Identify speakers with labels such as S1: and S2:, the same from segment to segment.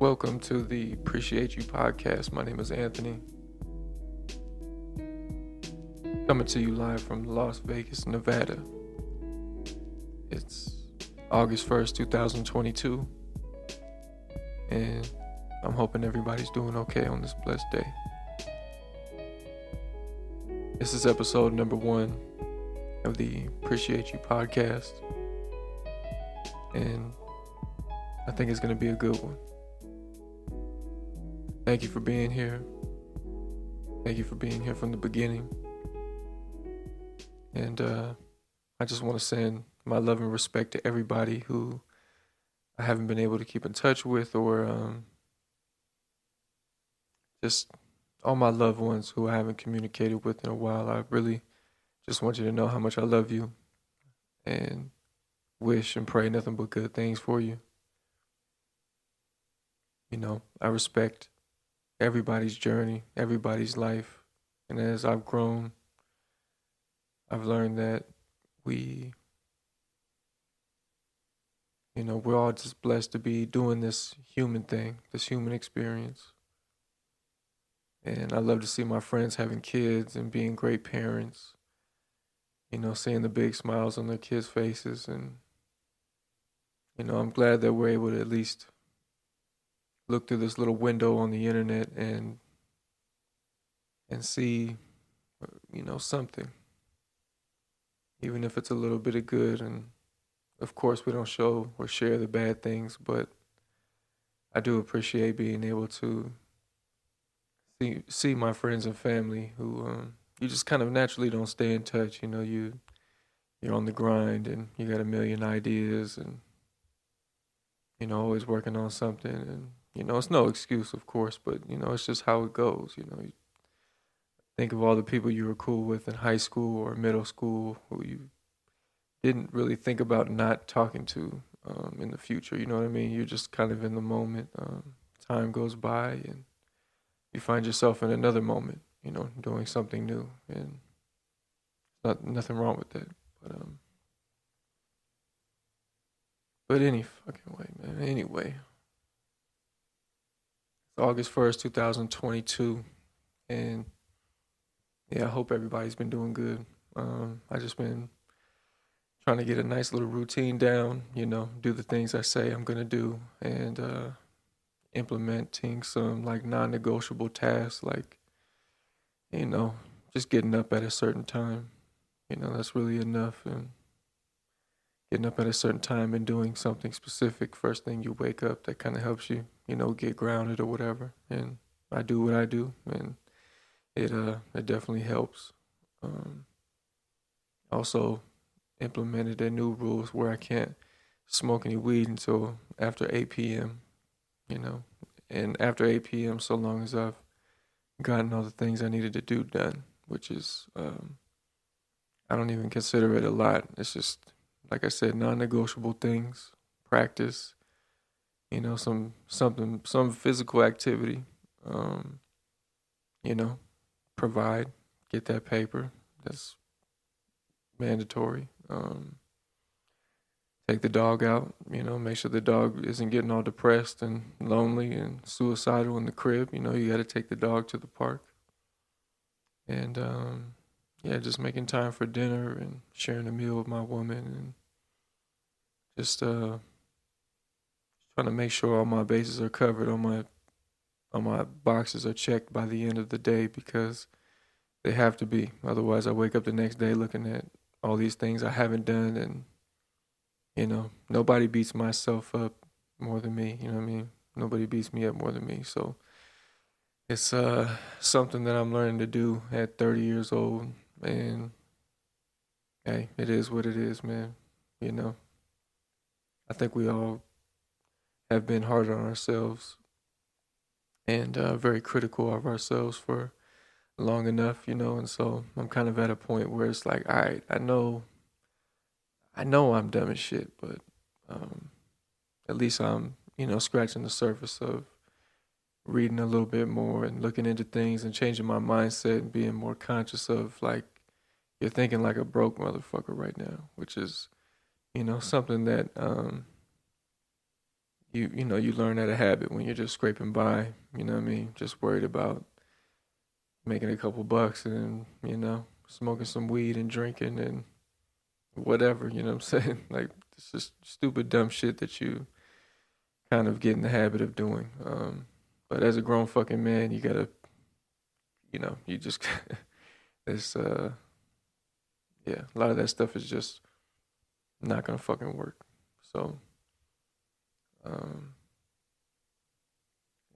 S1: Welcome to the Preciate You podcast. My name is Anthony. Coming to you live from Las Vegas, Nevada. It's August 1st, 2022. And I'm hoping everybody's doing okay on this blessed day. This is episode number 1 of the Preciate You podcast. And I think it's going to be a good one. Thank you for being here. Thank you for being here from the beginning. And I just want to send my love and respect to everybody who I haven't been able to keep in touch with, or just all my loved ones who I haven't communicated with in a while. I really just want you to know how much I love you and wish and pray nothing but good things for you. You know, I respect everybody's journey, everybody's life. And as I've grown, I've learned that we're all just blessed to be doing this human thing, this human experience. And I love to see my friends having kids and being great parents, seeing the big smiles on their kids' faces. And, I'm glad that we're able to at least look through this little window on the internet and see, something, even if it's a little bit of good. And of course, we don't show or share the bad things, but I do appreciate being able to see my friends and family who you just kind of naturally don't stay in touch. You're on the grind and you got a million ideas and always working on something. And it's no excuse, of course, but it's just how it goes. You think of all the people you were cool with in high school or middle school who you didn't really think about not talking to in the future. You know what I mean? You're just kind of in the moment. Time goes by and you find yourself in another moment, doing something new. And nothing wrong with that. But any fucking way, man. Anyway, it's August 1st, 2022. And yeah, I hope everybody's been doing good. I just been trying to get a nice little routine down, do the things I say I'm going to do, and implementing some like non-negotiable tasks, like, just getting up at a certain time. That's really enough. And getting up at a certain time and doing something specific first thing you wake up, that kind of helps you, get grounded or whatever. And I do what I do, and it definitely helps. Also implemented a new rules where I can't smoke any weed until after 8 p.m., and after 8 p.m., so long as I've gotten all the things I needed to do done, which is, I don't even consider it a lot. It's just, like I said, non-negotiable things, practice, some physical activity, provide, get that paper. That's mandatory. Take the dog out, make sure the dog isn't getting all depressed and lonely and suicidal in the crib. You got to take the dog to the park. And, just making time for dinner and sharing a meal with my woman, and just trying to make sure all my bases are covered, all my boxes are checked by the end of the day, because they have to be. Otherwise, I wake up the next day looking at all these things I haven't done, and nobody beats myself up more than me. You know what I mean? Nobody beats me up more than me. So it's something that I'm learning to do at 30 years old, and hey, it is what it is, man. I think we all have been hard on ourselves and very critical of ourselves for long enough, and so I'm kind of at a point where it's like, all right, I know I'm dumb as shit, but at least I'm, scratching the surface of reading a little bit more and looking into things and changing my mindset and being more conscious of, like, you're thinking like a broke motherfucker right now, which is, something that you learn that a habit when you're just scraping by, you know what I mean? Just worried about making a couple bucks and, smoking some weed and drinking and whatever, you know what I'm saying? Like it's just stupid dumb shit that you kind of get in the habit of doing. But as a grown fucking man, you gotta, you just it's yeah, a lot of that stuff is just not gonna fucking work. So um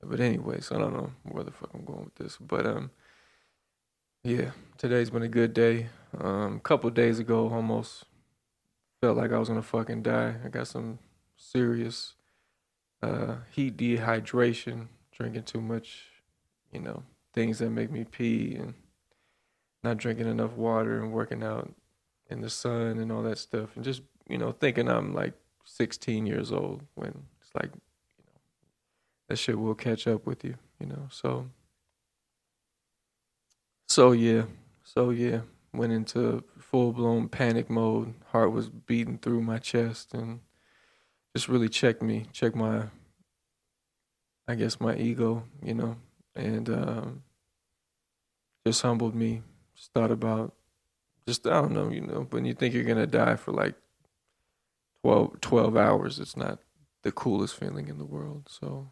S1: but anyways, I don't know where the fuck I'm going with this. But yeah, today's been a good day. A couple days ago almost felt like I was gonna fucking die. I got some serious heat dehydration, drinking too much, you know, things that make me pee and not drinking enough water and working out in the sun and all that stuff and just, thinking I'm like 16 years old when it's like that shit will catch up with you. So yeah. So yeah, went into full blown panic mode. Heart was beating through my chest and just really checked my I guess my ego, and just humbled me. Just thought about just I don't know, when you think you're gonna die for like 12 hours, it's not the coolest feeling in the world. So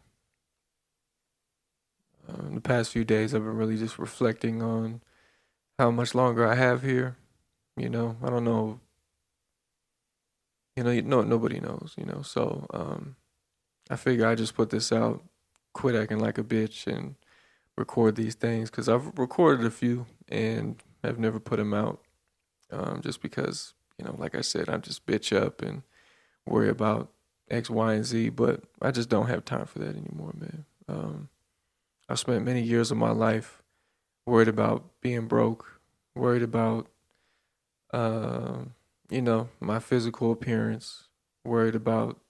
S1: in the past few days, I've been really just reflecting on how much longer I have here. I don't know. Nobody knows. So I figure I just put this out, quit acting like a bitch, and record these things because I've recorded a few and have never put them out. Just because like I said, I just bitch up and worry about X, Y, and Z, but I just don't have time for that anymore, man. I've spent many years of my life worried about being broke, worried about, uh, my physical appearance, worried about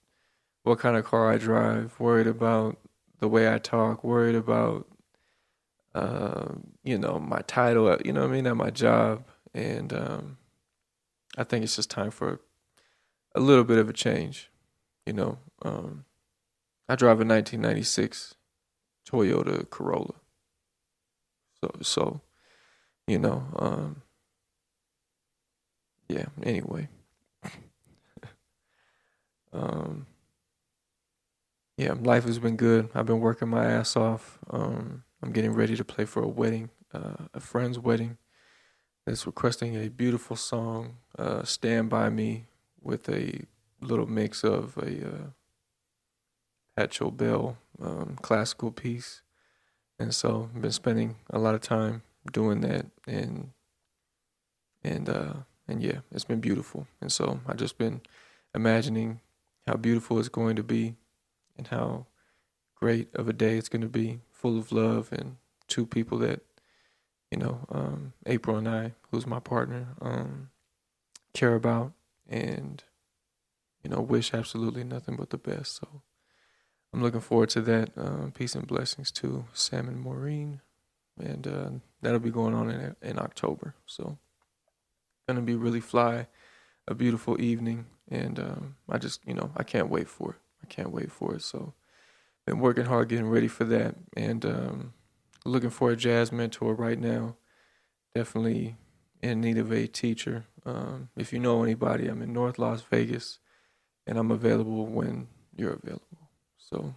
S1: what kind of car I drive, worried about the way I talk, worried about, my title, what I mean, at my job. And I think it's just time for a little bit of a change, you know. I drive a 1996 Toyota Corolla. So, you know, um, yeah, anyway. Um, yeah, life has been good. I've been working my ass off. I'm getting ready to play for a wedding, a friend's wedding that's requesting a beautiful song, Stand By Me, with a little mix of a Patcho Bell classical piece. And so I've been spending a lot of time doing that and uh and yeah, it's been beautiful. And so I just been imagining how beautiful it's going to be and how great of a day it's going to be, full of love and two people that April and I, who's my partner, care about and wish absolutely nothing but the best. So I'm looking forward to that. Peace and blessings to Sam and Maureen, and that'll be going on in October. So gonna be really fly, a beautiful evening, and I just I can't wait for it. I can't wait for it. So been working hard, getting ready for that, and looking for a jazz mentor right now. Definitely in need of a teacher. If you know anybody, I'm in North Las Vegas, and I'm available when you're available. So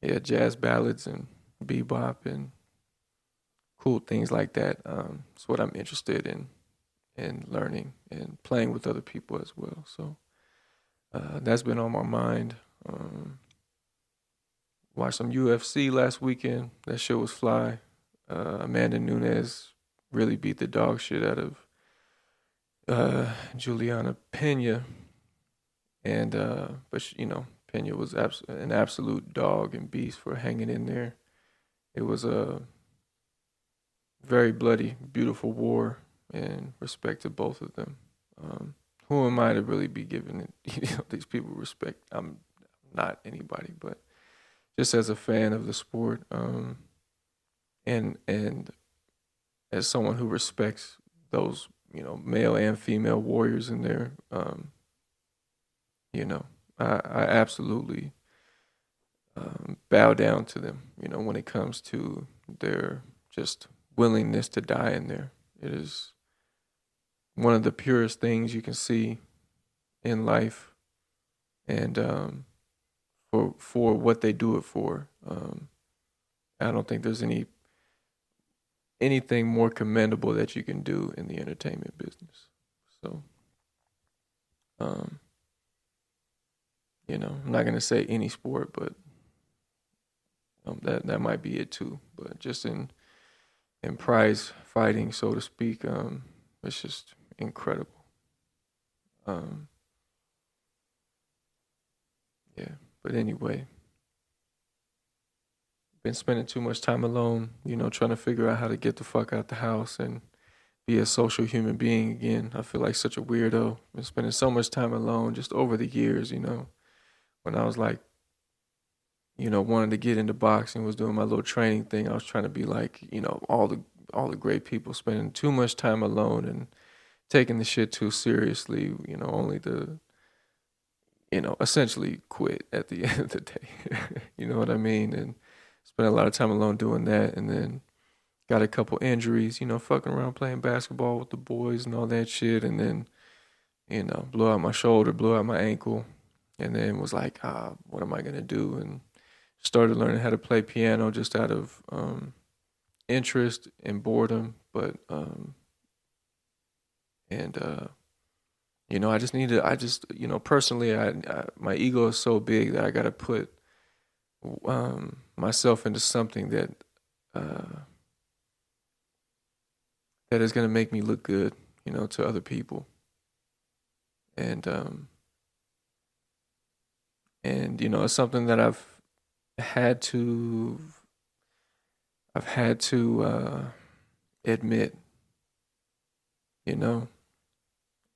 S1: yeah, jazz ballads and bebop and cool things like that. It's what I'm interested in and learning and playing with other people as well. So that's been on my mind. Watched some UFC last weekend. That shit was fly. Amanda Nunes really beat the dog shit out of Juliana Pena, and but Pena was an absolute dog and beast for hanging in there. It was a very bloody, beautiful war, and respect to both of them. Who am I to really be giving these people respect? I'm not anybody, but just as a fan of the sport, and as someone who respects those male and female warriors in there, you know I absolutely bow down to them, when it comes to their just willingness to die in there. It is one of the purest things you can see in life, and for what they do it for. I don't think there's anything more commendable that you can do in the entertainment business. So, um, I'm not gonna say any sport, but that might be it too. But just in prize fighting, so to speak, it's just incredible. Um, yeah. But anyway, been spending too much time alone, trying to figure out how to get the fuck out the house and be a social human being again. I feel like such a weirdo. Been spending so much time alone just over the years, When I was like, wanted to get into boxing, was doing my little training thing. I was trying to be like, all the great people, spending too much time alone and taking the shit too seriously, only to, essentially quit at the end of the day. You know what I mean? And spent a lot of time alone doing that, and then got a couple injuries, fucking around playing basketball with the boys and all that shit, and then, blew out my shoulder, blew out my ankle, and then was like, what am I gonna do? And started learning how to play piano just out of interest and boredom, but and I just personally, my ego is so big that I gotta put myself into something uh, that is gonna make me look good, to other people, and it's something that had to I've had to admit, you know.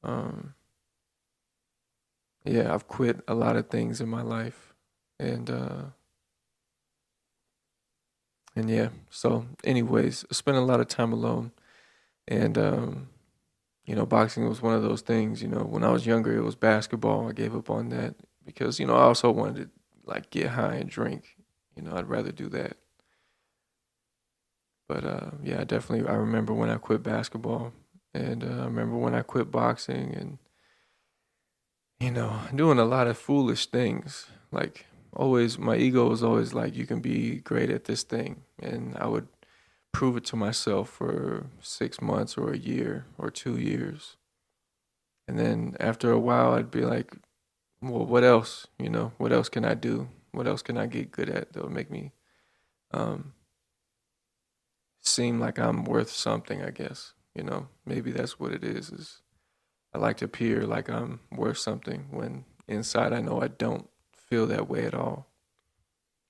S1: Um, yeah, I've quit a lot of things in my life, and yeah. So, anyways, I spent a lot of time alone, and boxing was one of those things. When I was younger, it was basketball. I gave up on that because I also wanted to like get high and drink. I'd rather do that. But yeah, I remember when I quit basketball, and I remember when I quit boxing, and doing a lot of foolish things. Like always, my ego was always like, "You can be great at this thing," and I would prove it to myself for 6 months or a year or 2 years, and then after a while, I'd be like, "Well, what else? What else can I do? What else can I get good at that would make me um, seem like I'm worth something?" I guess maybe that's what it is. Is I like to appear like I'm worth something when inside I know I don't feel that way at all.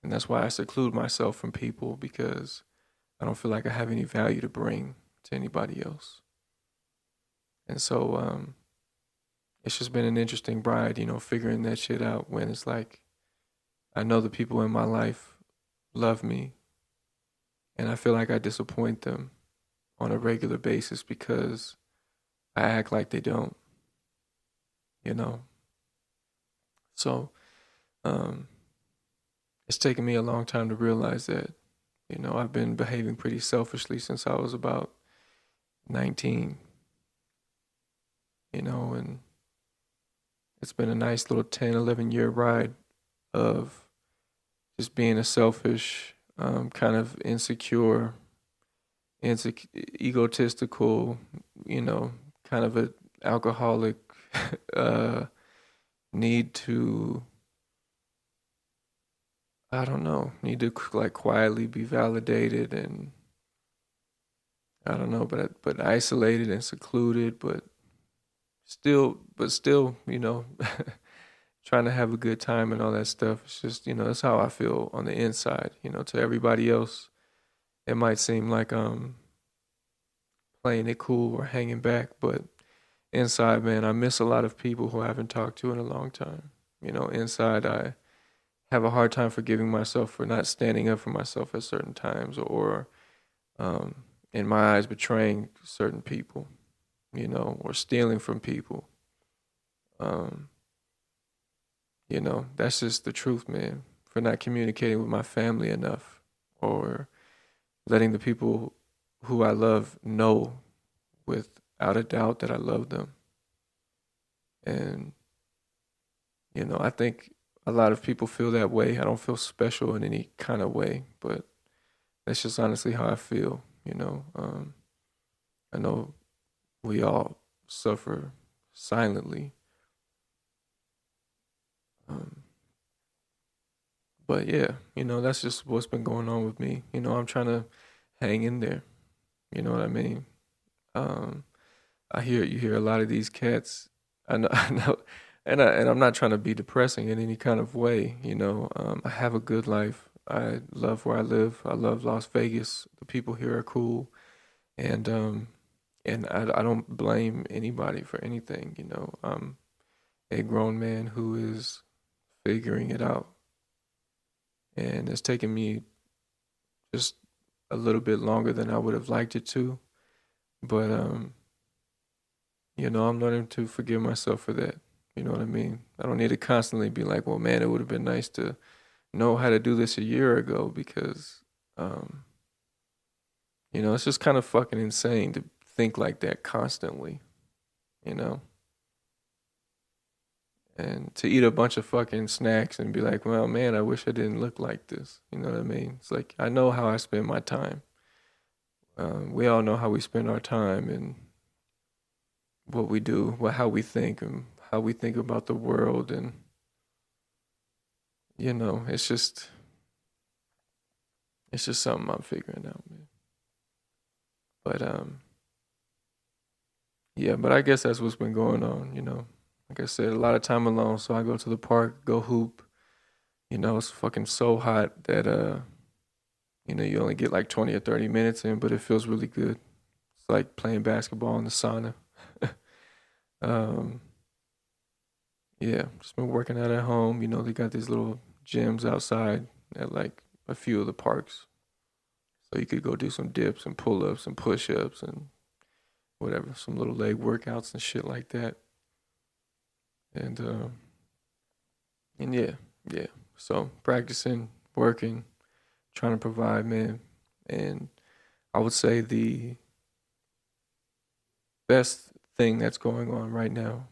S1: And that's why I seclude myself from people, because I don't feel like I have any value to bring to anybody else. And so it's just been an interesting ride, figuring that shit out when it's like I know the people in my life love me, and I feel like I disappoint them on a regular basis because I act like they don't, you know. So um it's taken me a long time to realize that, I've been behaving pretty selfishly since I was about 19, and it's been a nice little 10, 11 year ride of just being a selfish, kind of egotistical, kind of a alcoholic, uh, need to, I don't know, need to like quietly be validated, and I don't know, but isolated and secluded, but still, trying to have a good time and all that stuff. It's just, that's how I feel on the inside. To everybody else, it might seem like I'm playing it cool or hanging back, but inside, man, I miss a lot of people who I haven't talked to in a long time. Inside, I have a hard time forgiving myself for not standing up for myself at certain times, or um, in my eyes, betraying certain people, or stealing from people. Um, That's just the truth, man. For not communicating with my family enough, or letting the people who I love know without a doubt that I love them. And, I think a lot of people feel that way. I don't feel special in any kind of way, but that's just honestly how I feel. I know we all suffer silently. Um, but yeah, that's just what's been going on with me. I'm trying to hang in there. You know what I mean? Um, you hear a lot of these cats. I know, I know, and I'm not trying to be depressing in any kind of way. I have a good life. I love where I live. I love Las Vegas. The people here are cool, and I don't blame anybody for anything. I'm a grown man who is figuring it out, and it's taken me just a little bit longer than I would have liked it to, but I'm learning to forgive myself for that. You know what I mean? I don't need to constantly be like, well, man, it would have been nice to know how to do this a year ago because, um, it's just kind of fucking insane to think like that constantly, you know? And to eat a bunch of fucking snacks and be like, well, man, I wish I didn't look like this. You know what I mean? It's like, I know how I spend my time. We all know how we spend our time and what we do, how we think, and how we think about the world. And, it's just something I'm figuring out, man. But, yeah, but I guess that's what's been going on. Like I said, a lot of time alone, so I go to the park, go hoop. It's fucking so hot that you only get like 20 or 30 minutes in, but it feels really good. It's like playing basketball in the sauna. um, yeah, just been working out at home. They got these little gyms outside at like a few of the parks. So you could go do some dips and pull-ups and push-ups and whatever, some little leg workouts and shit like that. And and yeah, yeah. So practicing, working, trying to provide, man. And I would say the best thing that's going on right now,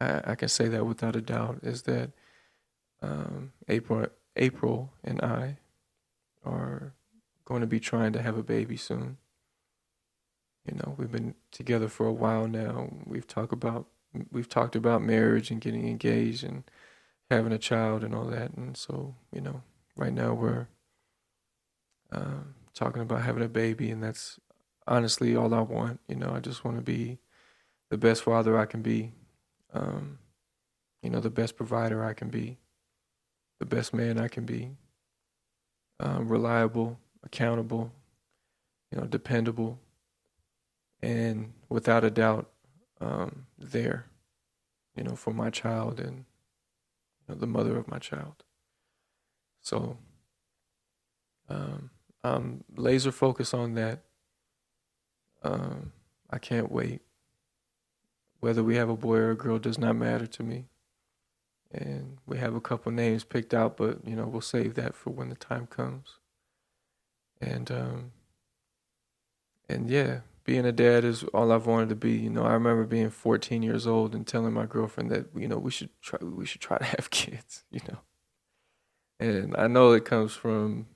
S1: I can say that without a doubt, is that April and I are going to be trying to have a baby soon. We've been together for a while now. We've talked about marriage and getting engaged and having a child and all that. And so, right now we're talking about having a baby, and that's honestly all I want. I just want to be the best father I can be, um, the best provider I can be, the best man I can be, reliable, accountable, dependable, and without a doubt, there, for my child and the mother of my child. So I'm laser focused on that. I can't wait. Whether we have a boy or a girl does not matter to me. And we have a couple names picked out, but we'll save that for when the time comes. And yeah, being a dad is all I've wanted to be. I remember being 14 years old and telling my girlfriend that we should try to have kids. And I know it comes from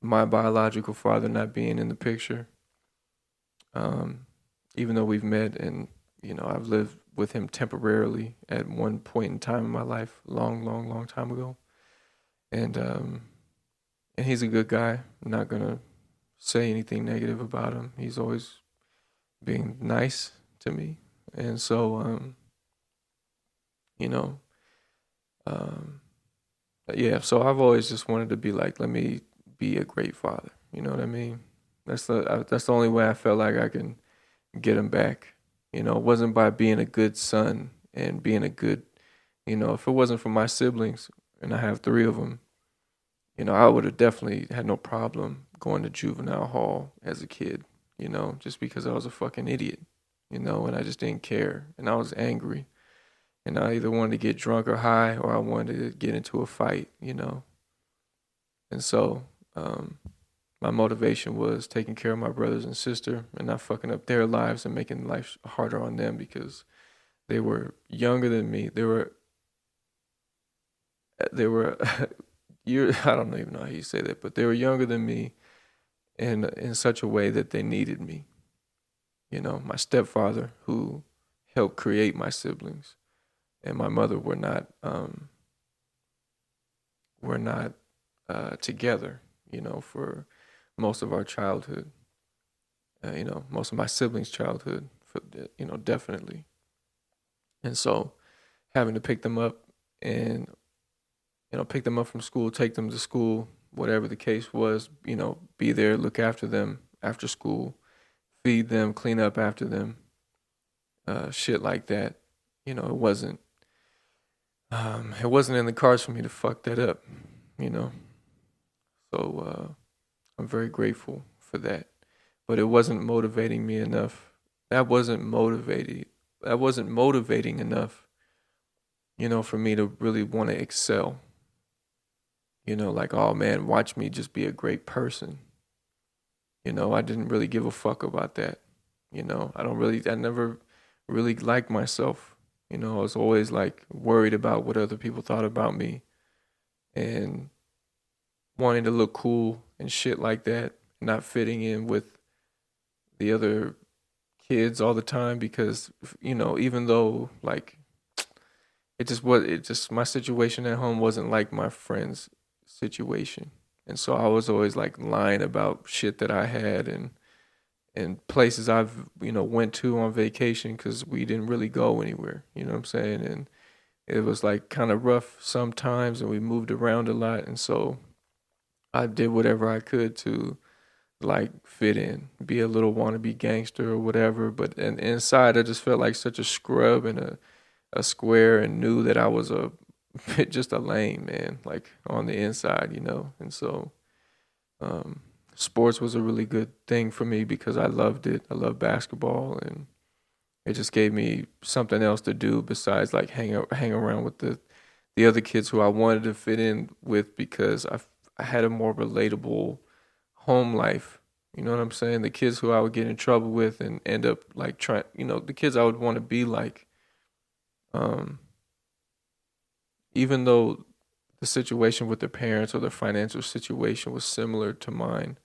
S1: my biological father not being in the picture. Even though we've met and I've lived with him temporarily at one point in time in my life, long, long, long time ago. And he's a good guy. I'm not gonna say anything negative about him. He's always being nice to me. And so you know, um yeah, so I've always just wanted to be like, let me be a great father. You know what I mean? That's the only way I felt like I can get him back. It wasn't by being a good son and being a good, if it wasn't for my siblings, and I have three of them, I would have definitely had no problem going to juvenile hall as a kid, just because I was a fucking idiot, and I just didn't care, and I was angry, And I either wanted to get drunk or high, or I wanted to get into a fight, And so my motivation was taking care of my brothers and sister and not fucking up their lives and making life harder on them because they were younger than me. They were you I don't even know how you say that, but they were younger than me in such a way that they needed me. My stepfather who helped create my siblings and my mother were not together, for most of our childhood. Most of my siblings' childhood, definitely. And so having to pick them up and pick them up from school, take them to school, whatever the case was, be there, look after them after school, feed them, clean up after them, shit like that. It wasn't in the cards for me to fuck that up, you know. So I'm very grateful for that. But it wasn't motivating me enough. That wasn't motivating enough, for me to really want to excel. Like, oh man, watch me just be a great person. I didn't really give a fuck about that. I never really liked myself. I was always like worried about what other people thought about me and wanting to look cool and shit like that, not fitting in with the other kids all the time because, even though like my situation at home wasn't like my friend's situation. And so I was always like lying about shit that I had and places I've went to on vacation because we didn't really go anywhere. You know what I'm saying? And it was like kind of rough sometimes, and we moved around a lot, and so I did whatever I could to like fit in, be a little wannabe gangster or whatever. But inside, I just felt like such a scrub and a square, and knew that I was just a lame man, like on the inside, And so um, sports was a really good thing for me because I loved it. I love basketball, and it just gave me something else to do besides like hang around with the other kids who I wanted to fit in with because I had a more relatable home life. You know what I'm saying? The kids who I would get in trouble with and end up like trying, the kids I would want to be like, um, even though the situation with their parents or their financial situation was similar to mine,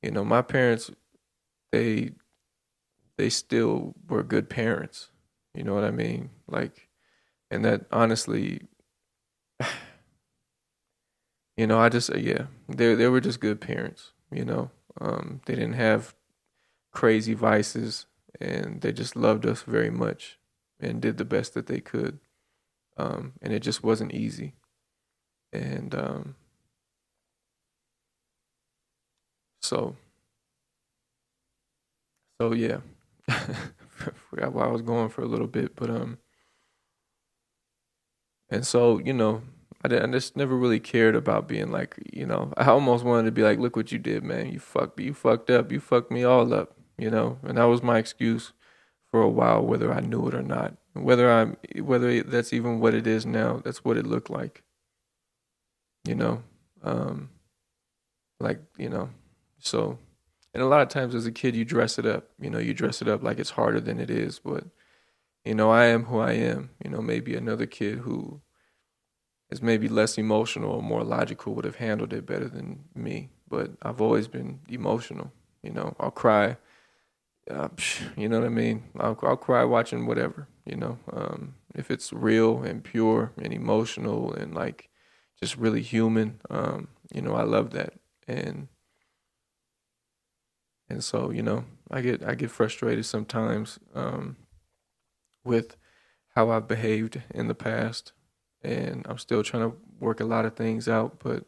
S1: my parents, they they still were good parents. You know what I mean? Like, and that honestly, I just yeah, they were just good parents. They didn't have crazy vices, and they just loved us very much, and did the best that they could. And it just wasn't easy. And so yeah, forgot where I was going for a little bit, but and so I just never really cared about being like, I almost wanted to be like, look what you did, man. You fucked up. You fucked me all up, And that was my excuse for a while, whether I knew it or not. Whether that's even what it is now, that's what it looked like, you know. Um, like, so and a lot of times as a kid you dress it up, you dress it up like it's harder than it is, but I am who I am. Maybe another kid who is maybe less emotional or more logical would have handled it better than me. But I've always been emotional. I'll cry. You know what I mean? I'll cry watching whatever. If it's real and pure and emotional and like just really human. I love that. And so I get frustrated sometimes with how I've behaved in the past, and I'm still trying to work a lot of things out. But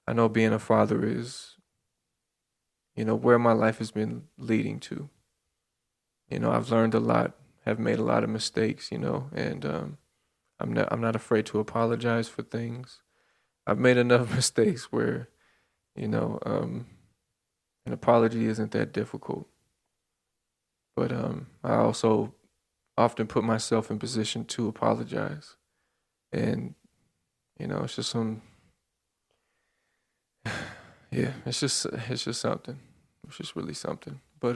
S1: I know being a father is, where my life has been leading to. I've learned a lot, have made a lot of mistakes, and I'm not afraid to apologize for things. I've made enough mistakes where, an apology isn't that difficult. But I also often put myself in position to apologize. And, it's just yeah, it's just something. It's just really something. But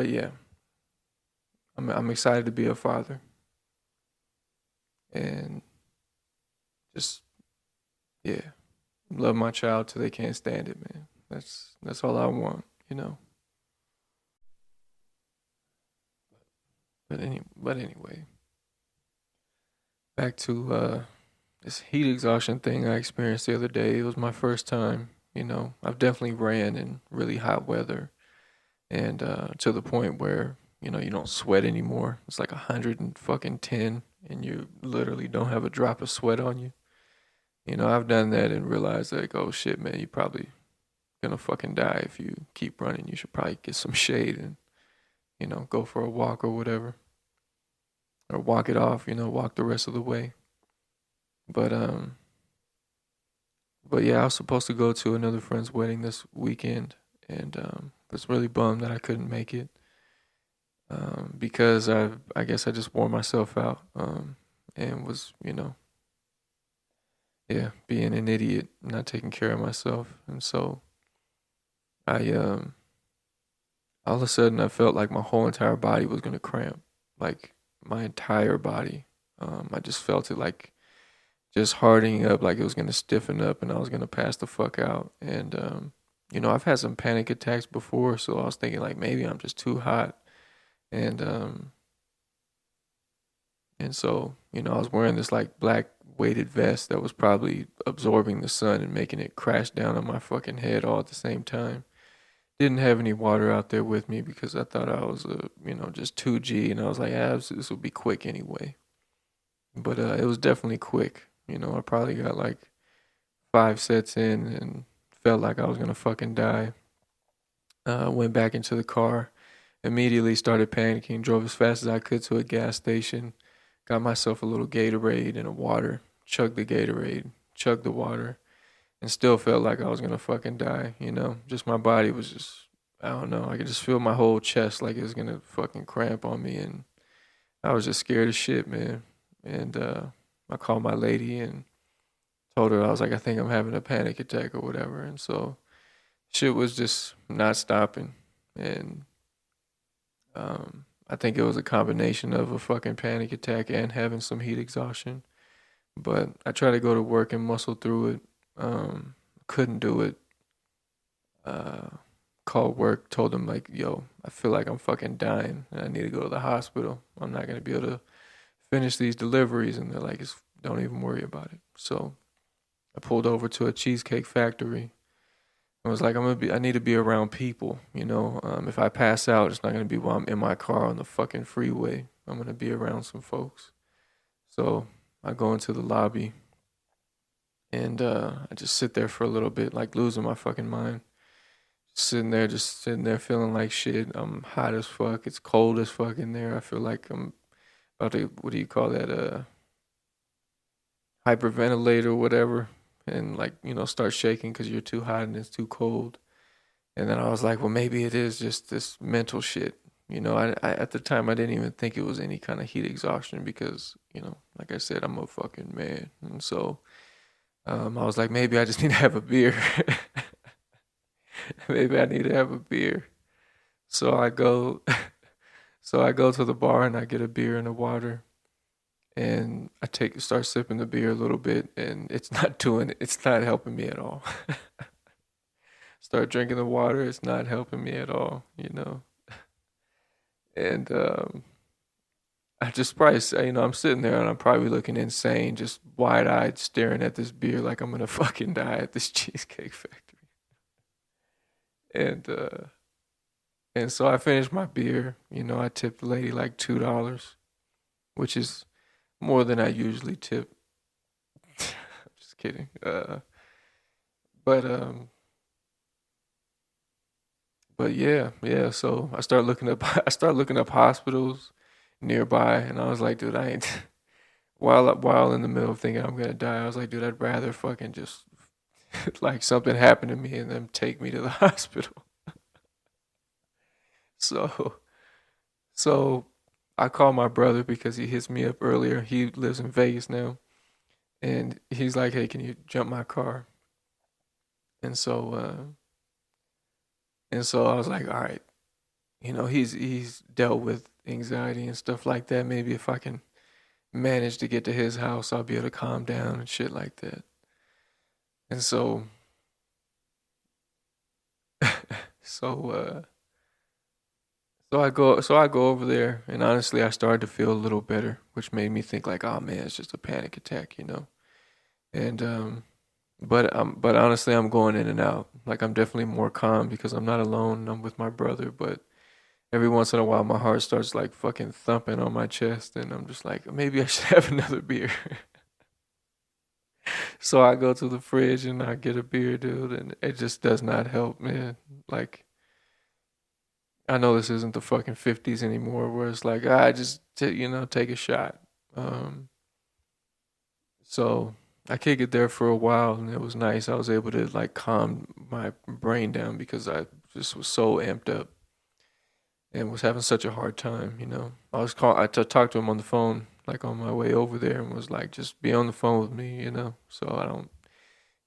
S1: yeah, I'm excited to be a father and just, yeah, love my child till they can't stand it, man. That's all I want, you know. But anyway, back to this heat exhaustion thing I experienced the other day. It was my first time. I've definitely ran in really hot weather, and to the point where you don't sweat anymore. It's like 110, and you literally don't have a drop of sweat on you. I've done that and realized like, oh shit, man, you probably gonna fucking die if you keep running. You should probably get some shade and go for a walk or whatever, or walk it off. Walk the rest of the way. But But yeah, I was supposed to go to another friend's wedding this weekend, and was really bummed that I couldn't make it, because I guess I just wore myself out, and was yeah, being an idiot, not taking care of myself, and so I all of a sudden I felt like my whole entire body was gonna cramp, like my entire body. I just felt it like just hardening up, like it was gonna stiffen up and I was gonna pass the fuck out. And I've had some panic attacks before, so I was thinking like maybe I'm just too hot. And so I was wearing this like black weighted vest that was probably absorbing the sun and making it crash down on my fucking head all at the same time. Didn't have any water out there with me because I thought I was just 2G, and I was like, this will be quick anyway. But it was definitely quick. I probably got like 5 sets in and felt like I was gonna fucking die. Went back into the car, immediately started panicking, drove as fast as I could to a gas station, got myself a little Gatorade and a water, chugged the Gatorade, chugged the water, and still felt like I was gonna fucking die. Just my body was just, I don't know, I could just feel my whole chest like it was gonna fucking cramp on me, and I was just scared as shit, man. And I called my lady and told her, I was like, I think I'm having a panic attack or whatever. And so shit was just not stopping. And I think it was a combination of a fucking panic attack and having some heat exhaustion. But I tried to go to work and muscle through it. Couldn't do it. Uh, Called work, told them like, yo, I feel like I'm fucking dying and I need to go to the hospital. I'm not gonna be able to finish these deliveries. And they're like, don't even worry about it. So I pulled over to a cheesecake factory. I was like, I need to be around people, If I pass out, it's not gonna be while I'm in my car on the fucking freeway. I'm gonna be around some folks. So I go into the lobby and I just sit there for a little bit, like losing my fucking mind. Just sitting there feeling like shit. I'm hot as fuck. It's cold as fuck in there. I feel like I'm about to, what do you call that? Hyperventilate or whatever, and like start shaking because you're too hot and it's too cold. And then I was like, well, maybe it is just this mental shit. I at the time I didn't even think it was any kind of heat exhaustion because like I said, I'm a fucking man. And so I was like, maybe I just need to have a beer. Maybe I need to have a beer. So I go, so I go to the bar and I get a beer and a water, and start sipping the beer a little bit, and it's not helping me at all. Start drinking the water, it's not helping me at all. And I just probably I'm sitting there and I'm probably looking insane, just wide eyed staring at this beer like I'm gonna fucking die at this cheesecake factory. And so I finished my beer. I tipped the lady like $2, which is more than I usually tip. I'm just kidding. But yeah. So I start looking up hospitals nearby, and I was like, dude, I ain't. While in the middle of thinking I'm gonna die, I was like, dude, I'd rather fucking just like something happened to me and then take me to the hospital. So So I called my brother because he hits me up earlier. He lives in Vegas now. And he's like, "Hey, can you jump my car?" And so I was like, "All right, he's dealt with anxiety and stuff like that. Maybe if I can manage to get to his house, I'll be able to calm down and shit like that." And so so I go over there, and honestly I started to feel a little better, which made me think like, "Oh man, it's just a panic attack." And but honestly I'm going in and out. Like I'm definitely more calm because I'm not alone. I'm with my brother, but every once in a while my heart starts like fucking thumping on my chest, and I'm just like, maybe I should have another beer. So I go to the fridge and I get a beer, dude, and it just does not help, man. Like I know this isn't the fucking 50s anymore where it's like, I just take a shot. Um so I kicked it there for a while, and it was nice. I was able to like calm my brain down because I just was so amped up and was having such a hard time. Talked to him on the phone like on my way over there, and was like, just be on the phone with me, so I don't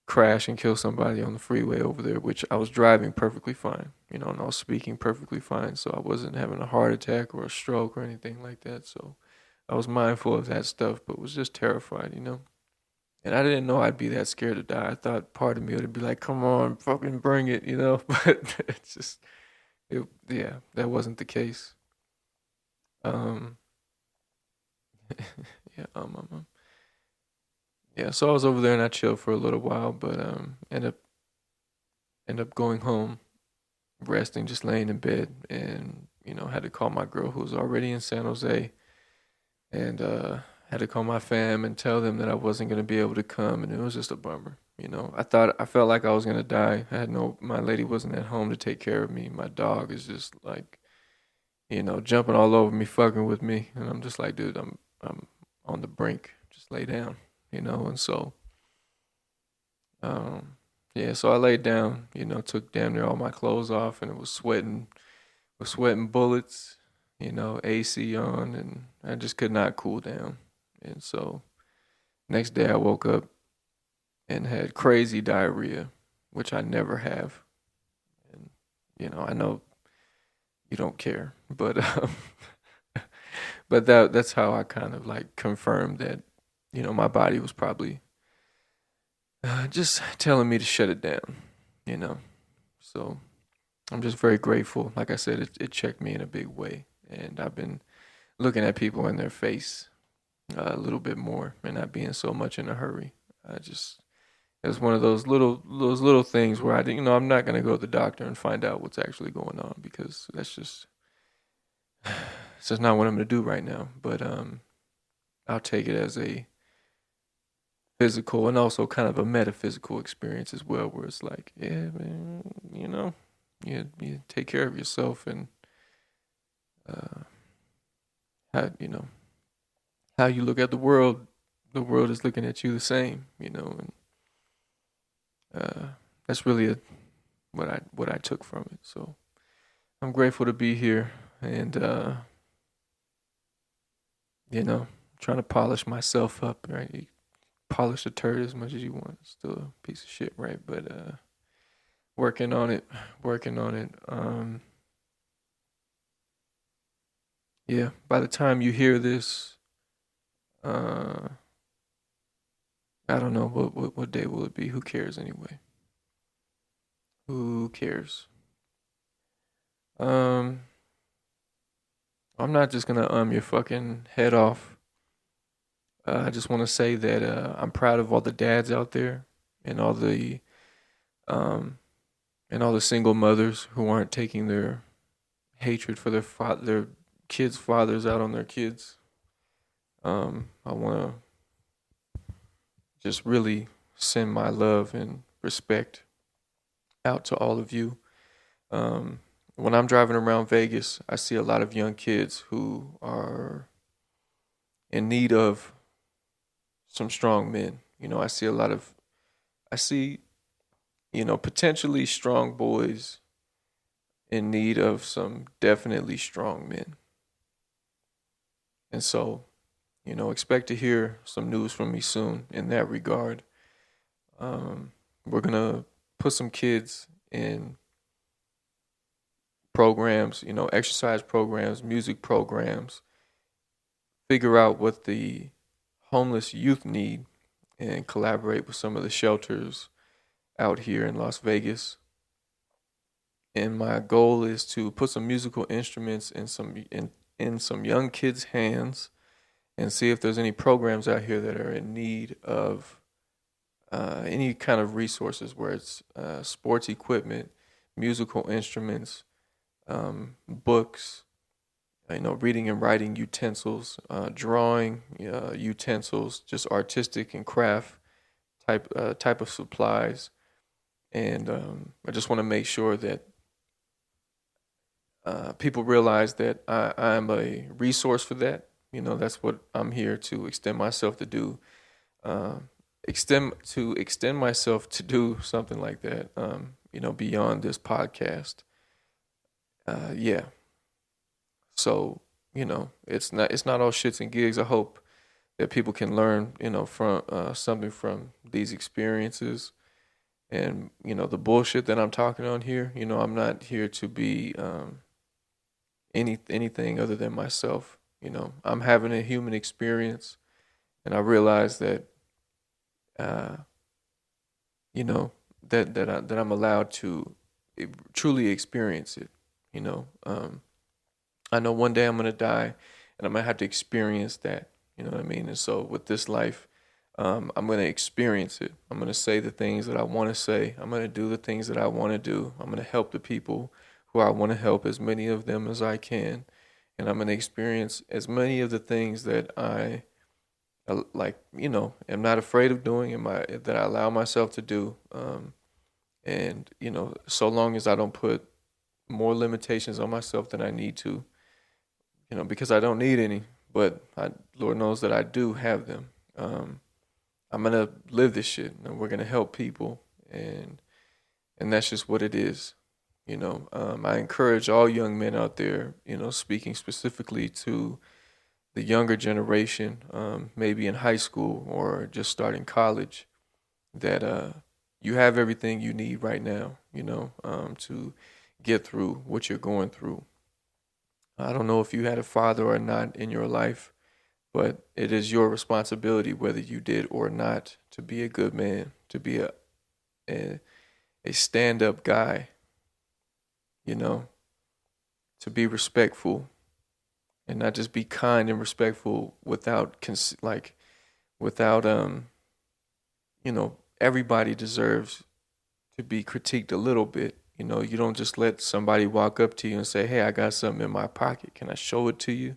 S1: crash and kill somebody on the freeway over there, which I was driving perfectly fine, and I was speaking perfectly fine, so I wasn't having a heart attack or a stroke or anything like that. So I was mindful of that stuff, but was just terrified. And I didn't know I'd be that scared to die. I thought part of me would be like, come on, fucking bring it. But it's just, yeah, that wasn't the case. Um, yeah, yeah. So I was over there and I chilled for a little while, but end up going home, resting, just laying in bed, and had to call my girl who was already in San Jose, and had to call my fam and tell them that I wasn't gonna be able to come, and it was just a bummer. I felt like I was gonna die. My lady wasn't at home to take care of me. My dog is just like, jumping all over me, fucking with me, and I'm just like, dude, I'm on the brink. Just lay down. And so, um, yeah, so I laid down, took damn near all my clothes off, and it was sweating bullets, AC on, and I just could not cool down. And so, next day I woke up and had crazy diarrhea, which I never have. And I know you don't care, but but that's how I kind of like confirmed that my body was probably just telling me to shut it down. You know, so I'm just very grateful. Like I said, it checked me in a big way, and I've been looking at people in their face a little bit more and not being so much in a hurry. I just It's one of those little things where I'm not gonna go to the doctor and find out what's actually going on, because that's just it's just not what I'm gonna do right now. But I'll take it as a physical and also kind of a metaphysical experience as well, where it's like, yeah, man, you take care of yourself, and uh, how how you look at the world is looking at you the same, and uh, that's really what I took from it. So I'm grateful to be here, and trying to polish myself up, right? You polish a turd as much as you want. It's still a piece of shit, right? But working on it, working on it. Yeah, by the time you hear this, uh I don't know what day will it be. Who cares anyway? Who cares? Um I'm not just gonna your fucking head off. I just want to say that I'm proud of all the dads out there, and um all the single mothers who aren't taking their hatred for their kids' fathers out on their kids. I want to just really send my love and respect out to all of you. Um, when I'm driving around Vegas, I see a lot of young kids who are in need of some strong men. I see, potentially strong boys in need of some definitely strong men. And so, expect to hear some news from me soon in that regard. We're going to put some kids in programs, exercise programs, music programs, figure out what the homeless youth need, and collaborate with some of the shelters out here in Las Vegas. And my goal is to put some musical instruments in some young kids' hands and see if there's any programs out here that are in need of any kind of resources, where it's sports equipment, musical instruments, books, reading and writing utensils, drawing utensils, just artistic and craft type of supplies. And I just want to make sure that people realize that I'm a resource for that. That's what I'm here to extend myself to do. Extend myself to do something like that. Beyond this podcast. Yeah. So it's not all shits and gigs. I hope that people can learn, from something from these experiences. And the bullshit that I'm talking on here. I'm not here to be anything other than myself. I'm having a human experience, and I realize that uh, that I'm allowed to truly experience it. You know, um, I know one day I'm gonna die, and I'm gonna have to experience that. You know what I mean? And so with this life, I'm gonna experience it. I'm gonna say the things that I want to say. I'm gonna do the things that I want to do. I'm gonna help the people who I want to help, as many of them as I can, and I'm gonna experience as many of the things that I like. Am not afraid of doing, that I allow myself to do. And so long as I don't put more limitations on myself than I need to, because I don't need any, but Lord knows that I do have them. I'm gonna live this shit, and we're gonna help people, and that's just what it is. I encourage all young men out there, speaking specifically to the younger generation, maybe in high school or just starting college, that you have everything you need right now, to get through what you're going through. I don't know if you had a father or not in your life, but it is your responsibility, whether you did or not, to be a good man, to be a, a stand up guy, you know, to be respectful, and not just be kind and respectful without everybody deserves to be critiqued a little bit. You don't just let somebody walk up to you and say, "Hey, I got something in my pocket. Can I show it to you?"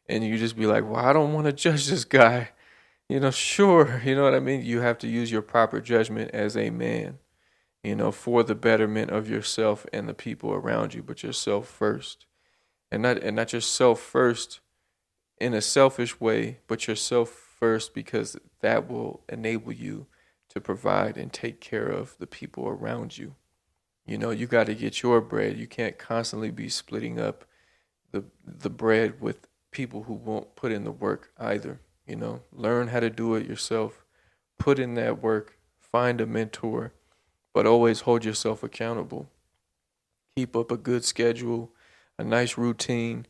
S1: And you just be like, "Well, I don't want to judge this guy." Sure. You know what I mean? You have to use your proper judgment as a man, for the betterment of yourself and the people around you, but yourself first. And not yourself first in a selfish way, but yourself first, because that will enable you to provide and take care of the people around you. You got to get your bread. You can't constantly be splitting up the bread with people who won't put in the work either. Learn how to do it yourself. Put in that work. Find a mentor, but always hold yourself accountable. Keep up a good schedule, a nice routine,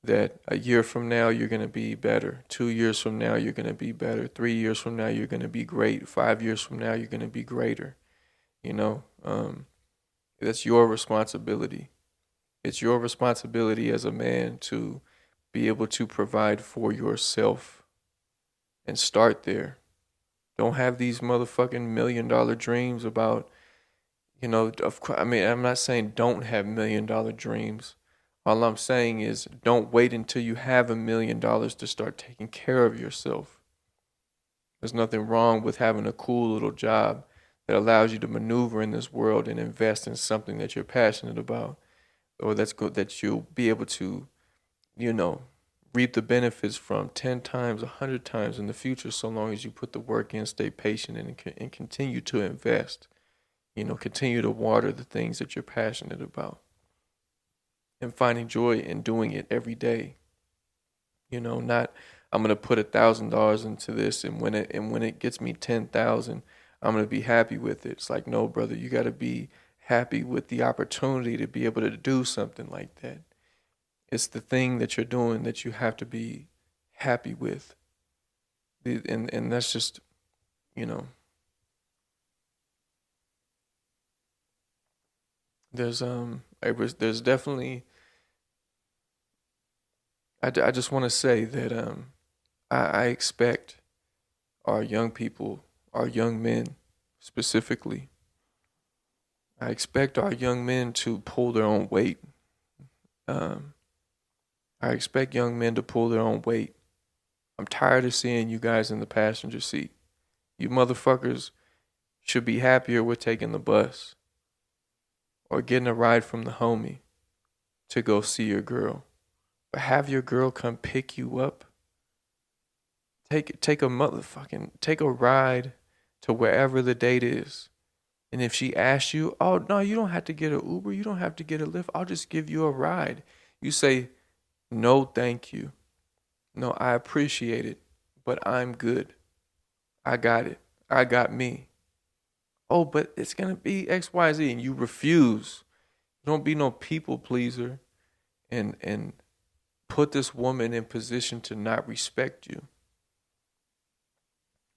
S1: that a year from now you're going to be better. 2 years from now you're going to be better. 3 years from now you're going to be great. 5 years from now you're going to be greater. You know, that's your responsibility. It's your responsibility as a man to be able to provide for yourself, and start there. Don't have these motherfucking $1 million dreams about, of course, I mean, I'm not saying don't have $1 million dreams. All I'm saying is don't wait until you have $1 million to start taking care of yourself. There's nothing wrong with having a cool little job that allows you to maneuver in this world and invest in something that you're passionate about, or that's good, that you'll be able to, you know, reap the benefits from 10 times, 100 times in the future, so long as you put the work in, stay patient, and continue to invest. Continue to water the things that you're passionate about, and finding joy in doing it every day. Not I'm gonna put $1,000 into this, and when it gets me 10,000, I'm gonna be happy with it. It's like, no, brother, you gotta be happy with the opportunity to be able to do something like that. It's the thing that you're doing that you have to be happy with. And that's just, you know, there's definitely, I just want to say that I expect our young people, our young men specifically, I expect our young men to pull their own weight. Um, I expect young men to pull their own weight. I'm tired of seeing you guys in the passenger seat. You motherfuckers should be happier with taking the bus or getting a ride from the homie to go see your girl. But have your girl come pick you up. Take a ride to wherever the date is. And if she asks you, oh no, you don't have to get an Uber, you don't have to get a Lyft, I'll just give you a ride. You say, no, thank you. No, I appreciate it, but I'm good. I got it. I got me. Oh, but it's gonna be XYZ, and you refuse. Don't be no people pleaser and put this woman in position to not respect you.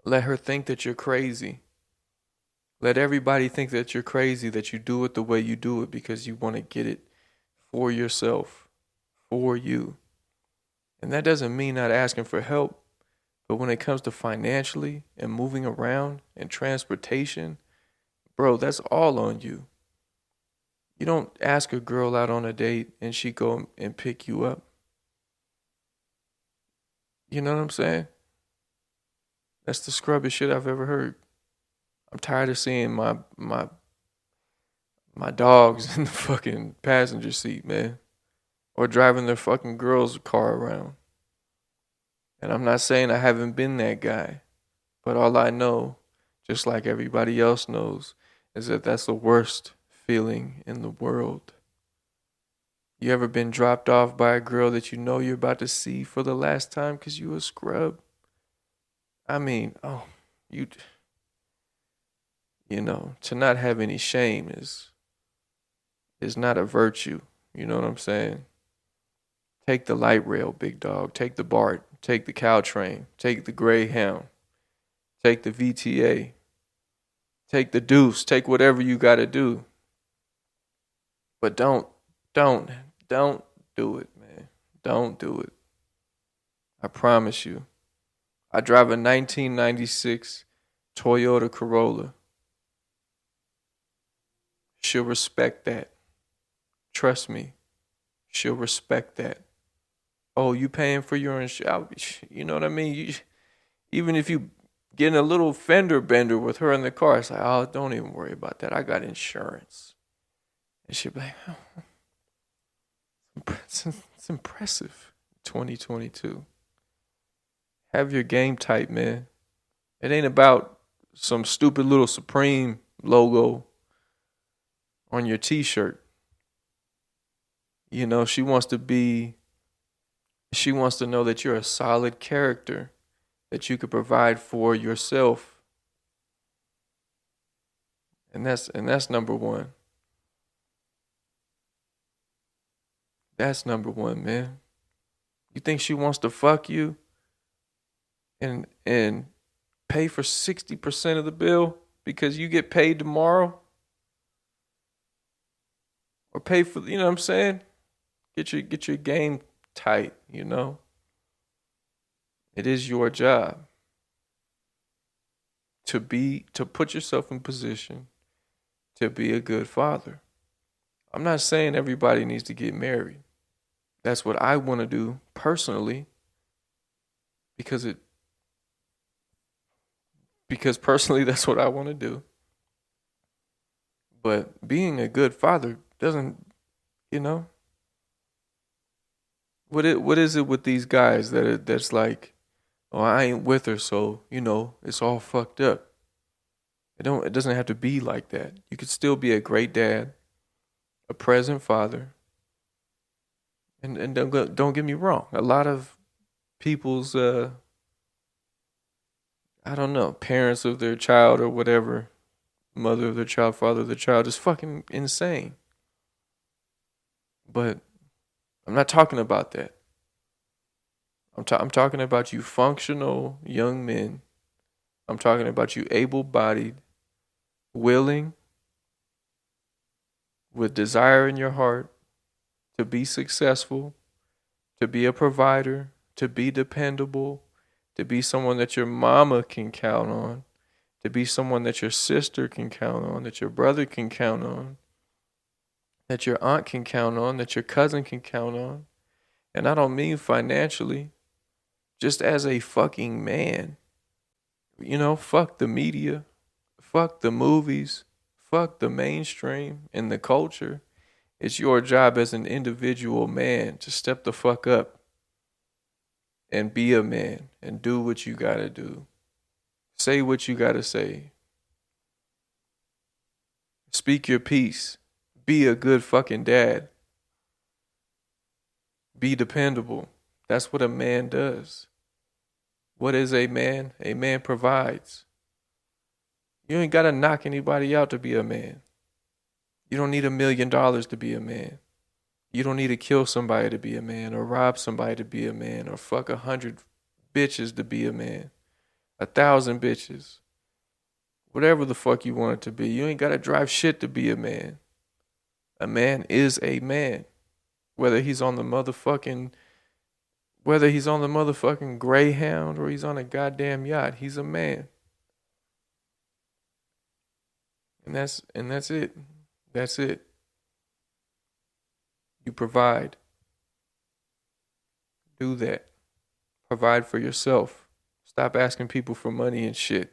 S1: Let her think that you're crazy. Let everybody think that you're crazy, that you do it the way you do it because you want to get it for yourself, for you. And that doesn't mean not asking for help, but when it comes to financially and moving around and transportation, bro, that's all on you. You don't ask a girl out on a date and she go and pick you up. You know what I'm saying? That's the scrubbiest shit I've ever heard. I'm tired of seeing my dogs in the fucking passenger seat, man. Or driving their fucking girl's car around. And I'm not saying I haven't been that guy. But all I know, just like everybody else knows, is that that's the worst feeling in the world. You ever been dropped off by a girl that you know you're about to see for the last time because you a scrub? I mean, to not have any shame is not a virtue. You know what I'm saying? Take the light rail, big dog. Take the BART. Take the Caltrain. Take the Greyhound. Take the VTA. Take the Deuce. Take whatever you got to do. But don't do it, man. Don't do it. I promise you. I drive a 1996 Toyota Corolla. She'll respect that. Trust me. She'll respect that. Oh, you paying for your insurance? You know what I mean? Even if you getting a little fender bender with her in the car, it's like, oh, don't even worry about that. I got insurance. And she'll be like, oh, it's impressive. 2022. Have your game tight, man. It ain't about some stupid little Supreme logo on your t-shirt. She wants to know that you're a solid character, that you could provide for yourself. And that's number one. That's number one, man. You think she wants to fuck you and pay for 60% of the bill because you get paid tomorrow? Or pay for, you know what I'm saying? Get your game tight, It is your job to put yourself in position to be a good father. I'm not saying everybody needs to get married. That's what I want to do personally because personally that's what I want to do. But being a good father doesn't, what is it with these guys that's like, oh, I ain't with her, so it's all fucked up. It doesn't have to be like that. You could still be a great dad, a present father, and don't get me wrong. A lot of people's I don't know, parents of their child or whatever, mother of their child, father of their child, is fucking insane. But I'm not talking about that. I'm talking about you functional young men. I'm talking about you able-bodied, willing, with desire in your heart to be successful, to be a provider, to be dependable, to be someone that your mama can count on, to be someone that your sister can count on, that your brother can count on, that your aunt can count on, that your cousin can count on. And I don't mean financially, just as a fucking man. You know, fuck the media, fuck the movies, fuck the mainstream and the culture. It's your job as an individual man to step the fuck up and be a man and do what you gotta do. Say what you gotta say. Speak your piece. Be a good fucking dad. Be dependable. That's what a man does. What is a man? A man provides. You ain't gotta knock anybody out to be a man. You don't need $1 million to be a man. You don't need to kill somebody to be a man, or rob somebody to be a man, or fuck 100 bitches to be a man. 1,000 bitches. Whatever the fuck you want it to be. You ain't gotta drive shit to be a man. A man is a man. Whether he's on the motherfucking Greyhound or he's on a goddamn yacht, he's a man. And that's it. That's it. You provide. Do that. Provide for yourself. Stop asking people for money and shit.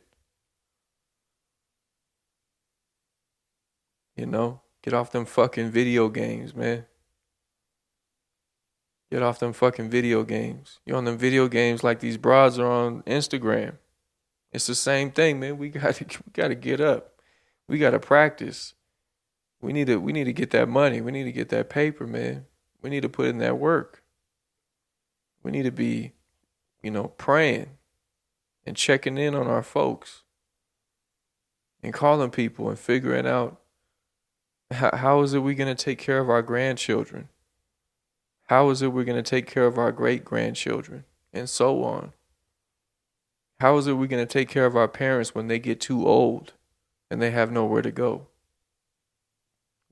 S1: You know? Get off them fucking video games, man. Get off them fucking video games. You're on them video games like these broads are on Instagram. It's the same thing, man. We gotta get up. We gotta practice. We need to get that money. We need to get that paper, man. We need to put in that work. We need to be, praying and checking in on our folks and calling people and figuring out how is it we're going to take care of our grandchildren? How is it we're going to take care of our great-grandchildren? And so on. How is it we're going to take care of our parents when they get too old and they have nowhere to go?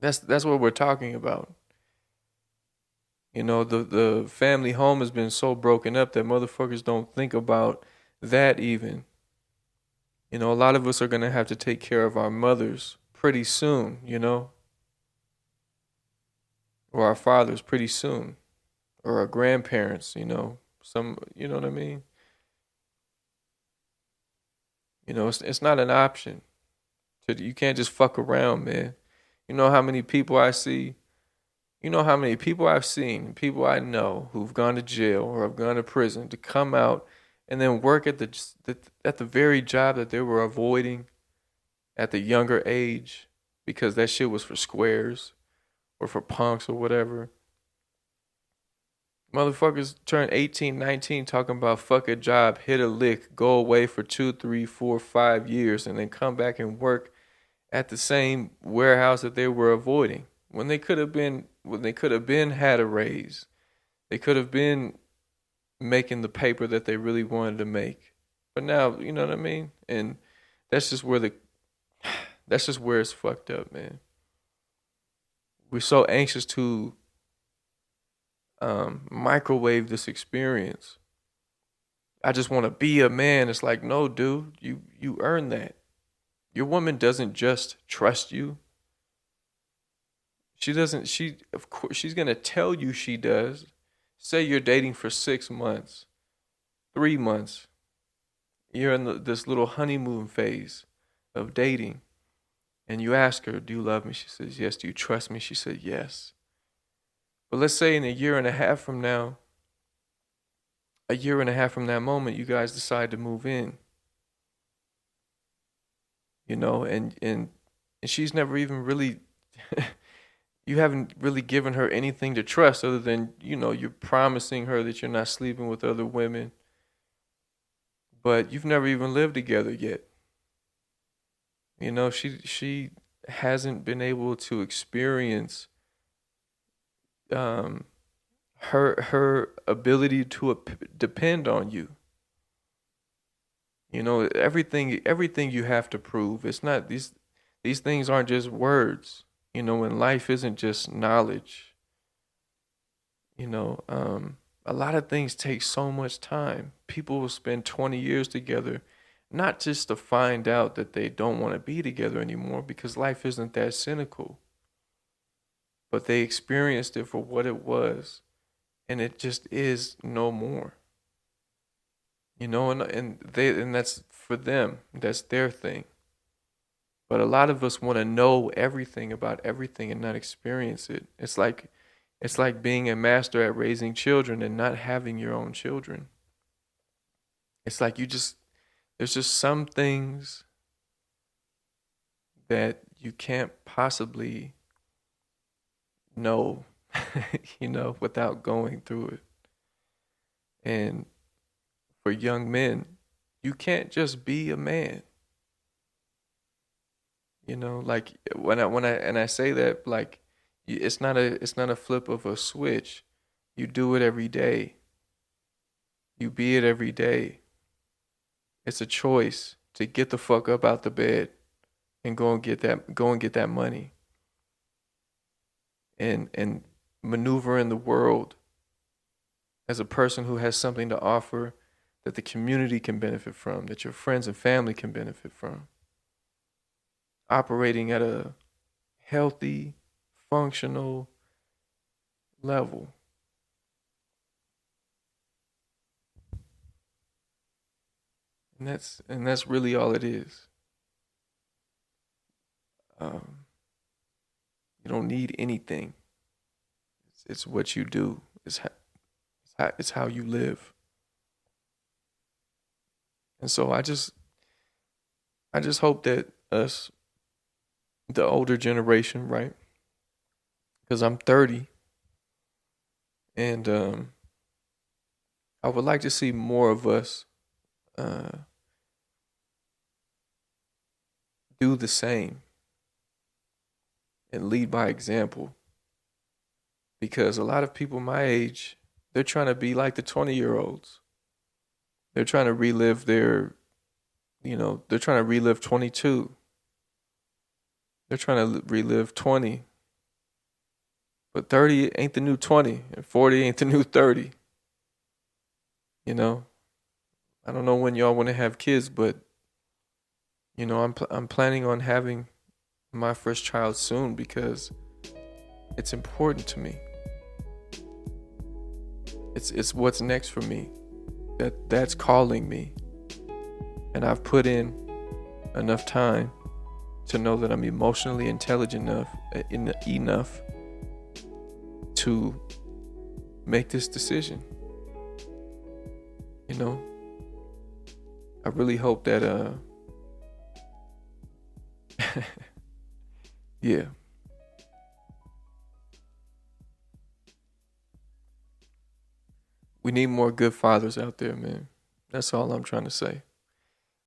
S1: That's what we're talking about. The family home has been so broken up that motherfuckers don't think about that even. A lot of us are going to have to take care of our mothers pretty soon, or our fathers pretty soon, or our grandparents, some, you know what I mean? It's not an option. You can't just fuck around, man. You know how many people I see? You know how many people I've seen, people I know who've gone to jail or have gone to prison to come out and then work at the very job that they were avoiding at the younger age because that shit was for squares or for punks or whatever. Motherfuckers turn 18, 19 talking about fuck a job, hit a lick, go away for 2, 3, 4, 5 years and then come back and work at the same warehouse that they were avoiding. When they could have been had a raise. They could have been making the paper that they really wanted to make. But now, you know what I mean? And that's just where it's fucked up, man. We're so anxious to microwave this experience. I just want to be a man. It's like, no, dude, you earn that. Your woman doesn't just trust you. Of course, she's going to tell you she does. Say you're dating for 6 months, 3 months. You're in this little honeymoon phase of dating. And you ask her, do you love me? She says, yes. Do you trust me? She said, yes. But let's say in a year and a half from now, that moment, you guys decide to move in. And she's never even really you haven't really given her anything to trust other than, you're promising her that you're not sleeping with other women, but you've never even lived together yet. She hasn't been able to experience um her ability to depend on you. Everything you have to prove. It's not these things aren't just words. And life isn't just knowledge. A lot of things take so much time. People will spend 20 years together, not just to find out that they don't want to be together anymore, because life isn't that cynical, but they experienced it for what it was, and it just is no more. And that's for them. That's their thing. But a lot of us want to know everything about everything and not experience it. It's like being a master at raising children and not having your own children. It's like there's just some things that you can't possibly know, without going through it. And for young men, you can't just be a man. Like when I say that, like, it's not a flip of a switch. You do it every day. You be it every day. It's a choice to get the fuck up out the bed and go and get that money and maneuver in the world as a person who has something to offer that the community can benefit from, that your friends and family can benefit from. Operating at a healthy, functional level. And that's really all it is. Um, you don't need anything. It's what you do. It's how you live. And so I just hope that us, the older generation, right? Because I'm 30, and I would like to see more of us uh, do the same and lead by example. Because a lot of people my age, they're trying to be like the 20-year-olds. They're trying to relive they're trying to relive 22. They're trying to relive 20. But 30 ain't the new 20, and 40 ain't the new 30. You know, I don't know when y'all want to have kids, but I'm planning on having my first child soon because it's important to me. It's what's next for me. That's calling me. And I've put in enough time to know that I'm emotionally intelligent enough to make this decision. I really hope that yeah. We need more good fathers out there, man. That's all I'm trying to say.